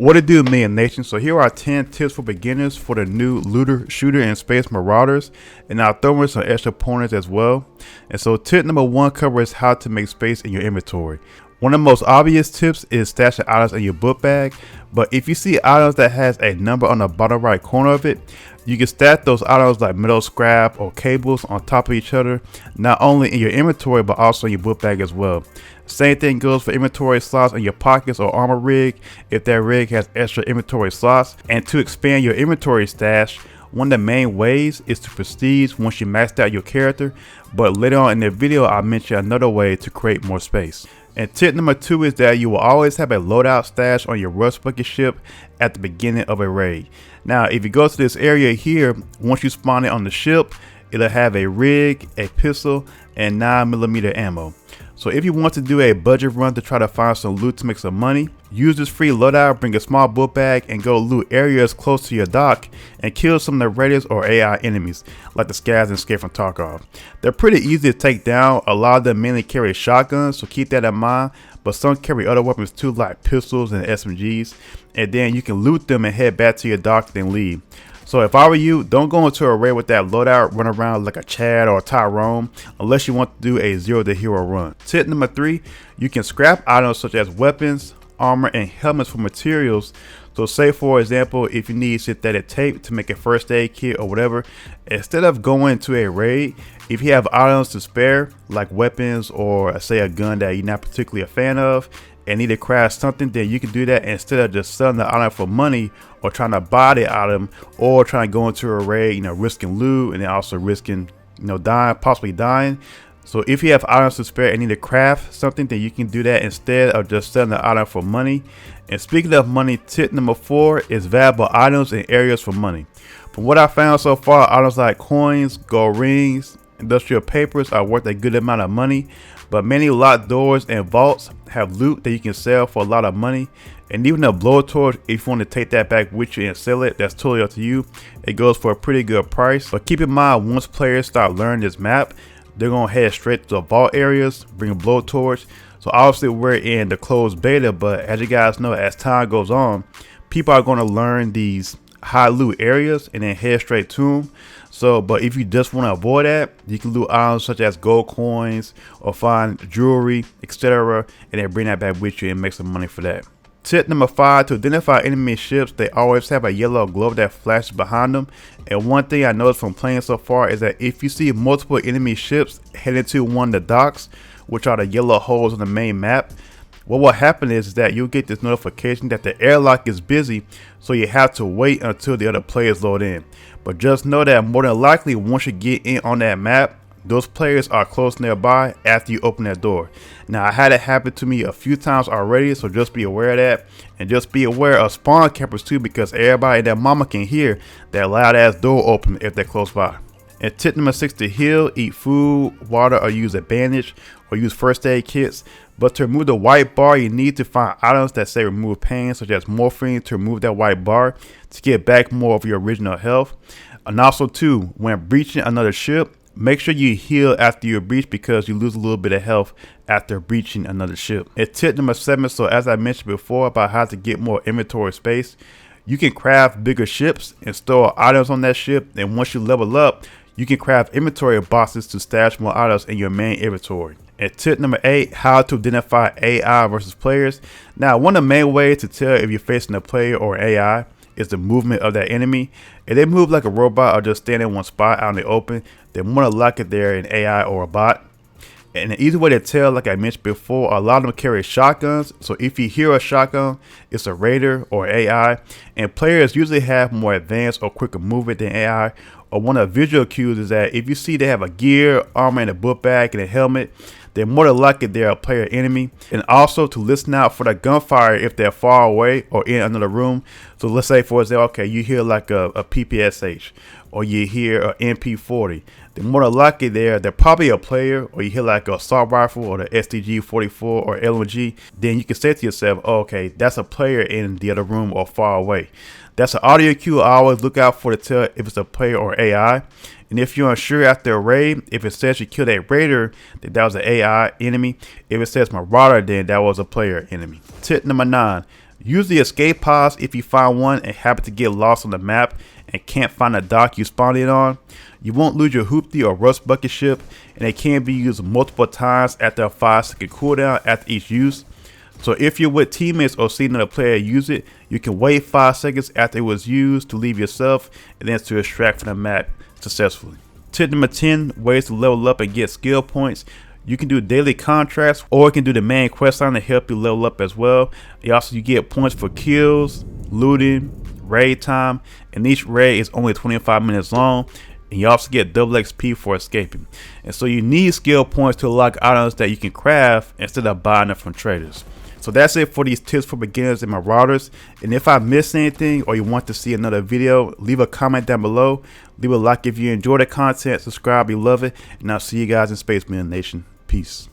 What it do, me and nation? So here are 10 tips for beginners for the new looter, shooter, and space Marauders, and I'll throw in some extra pointers as well. And so tip number 1 covers how to make space in your inventory. One of the most obvious tips is stashing items in your book bag, but if you see items that has a number on the bottom right corner of it, you can stack those items like metal scrap or cables on top of each other, not only in your inventory but also in your book bag as well. Same thing goes for inventory slots in your pockets or armor rig if that rig has extra inventory slots. And to expand your inventory stash, one of the main ways is to prestige once you maxed out your character, but later on in the video I'll mention another way to create more space. And tip number 2 is that you will always have a loadout stash on your rust bucket ship at the beginning of a raid. Now if you go to this area here, once you spawn it on the ship, it'll have a rig, a pistol, and 9mm ammo. So if you want to do a budget run to try to find some loot to make some money, use this free loadout, bring a small book bag, and go loot areas close to your dock and kill some of the Raiders or AI enemies like the Scavs and Escape from Tarkov. They're pretty easy to take down. A lot of them mainly carry shotguns, so keep that in mind, but some carry other weapons too like pistols and SMGs, and then you can loot them and head back to your dock then leave. So if I were you, don't go into a raid with that loadout, run around like a Chad or a Tyrone unless you want to do a zero to hero run. Tip number 3, you can scrap items such as weapons, armor, and helmets for materials. So say for example, if you need synthetic tape to make a first aid kit or whatever, instead of going to a raid, if you have items to spare like weapons or say a gun that you're not particularly a fan of and need to craft something, then you can do that instead of just selling the item for money or trying to buy the item or trying to go into a raid, risking loot and then also risking, possibly dying. So if you have items to spare and need to craft something, then you can do that instead of just selling the item for money. And speaking of money, tip number 4 is valuable items in areas for money. From what I found so far, items like coins, gold rings, industrial papers are worth a good amount of money, but many locked doors and vaults have loot that you can sell for a lot of money. And even a blowtorch, if you want to take that back with you and sell it, that's totally up to you. It goes for a pretty good price. But keep in mind, once players start learning this map, they're gonna head straight to the vault areas, bring a blowtorch. So obviously we're in the closed beta, but as you guys know, as time goes on, people are gonna learn these high loot areas and then head straight to them. So, but if you just want to avoid that, you can loot items such as gold coins or find jewelry, etc., and then bring that back with you and make some money for that. Tip number 5, to identify enemy ships, they always have a yellow glow that flashes behind them. And one thing I noticed from playing so far is that if you see multiple enemy ships heading to one of the docks, which are the yellow holes on the main map, what will happen is that you'll get this notification that the airlock is busy, so you have to wait until the other players load in. But just know that more than likely, once you get in on that map, those players are close nearby after you open that door. Now I had it happen to me a few times already, so just be aware of that, and just be aware of spawn campers too, because everybody and their mama can hear that loud ass door open if they're close by. And tip number 6, to heal, eat food, water, or use a bandage or use first aid kits. But to remove the white bar, you need to find items that say remove pain, such as morphine, to remove that white bar to get back more of your original health. And also too, when breaching another ship, make sure you heal after you breach, because you lose a little bit of health after breaching another ship. And tip number 7, so as I mentioned before about how to get more inventory space, you can craft bigger ships and store items on that ship, and once you level up, you can craft inventory boxes to stash more items in your main inventory. And tip number 8, how to identify AI versus players. Now, one of the main ways to tell if you're facing a player or AI is the movement of that enemy. If they move like a robot or just stand in one spot out in the open, then more than likely they're an AI or a bot. And the easy way to tell, like I mentioned before, a lot of them carry shotguns. So if you hear a shotgun, it's a Raider or AI. And players usually have more advanced or quicker movement than AI. Or one of the visual cues is that if you see they have a gear, armor, and a book bag and a helmet, then more than likely they're a player enemy. And also to listen out for the gunfire if they're far away or in another room. So let's say for example, okay, you hear like a PPSH or you hear a MP40, then more than likely they're probably a player. Or you hear like a assault rifle or the STG 44 or LMG, then you can say to yourself, oh, okay, that's a player in the other room or far away. That's an audio cue I always look out for to tell if it's a player or AI. And if you're unsure after a raid, if it says you killed a Raider, then that was an AI enemy. If it says Marauder, then that was a player enemy. Tip number 9, Use the escape pods if you find one and happen to get lost on the map and can't find a dock you spawned in on. You won't lose your hoopty or rust bucket ship, and it can be used multiple times after a 5-second cooldown after each use. So if you're with teammates or see another player use it, you can wait 5 seconds after it was used to leave yourself and then to extract from the map successfully. Tip number 10, ways to level up and get skill points. You can do daily contracts, or you can do the main quest line to help you level up as well. You get points for kills, looting, raid time, and each raid is only 25 minutes long. And you also get double XP for escaping. And so you need skill points to unlock items that you can craft instead of buying them from traders. So that's it for these tips for beginners and Marauders. And if I missed anything or you want to see another video, leave a comment down below. Leave a like if you enjoy the content, subscribe if you love it, and I'll see you guys in Space Marine Nation. Peace.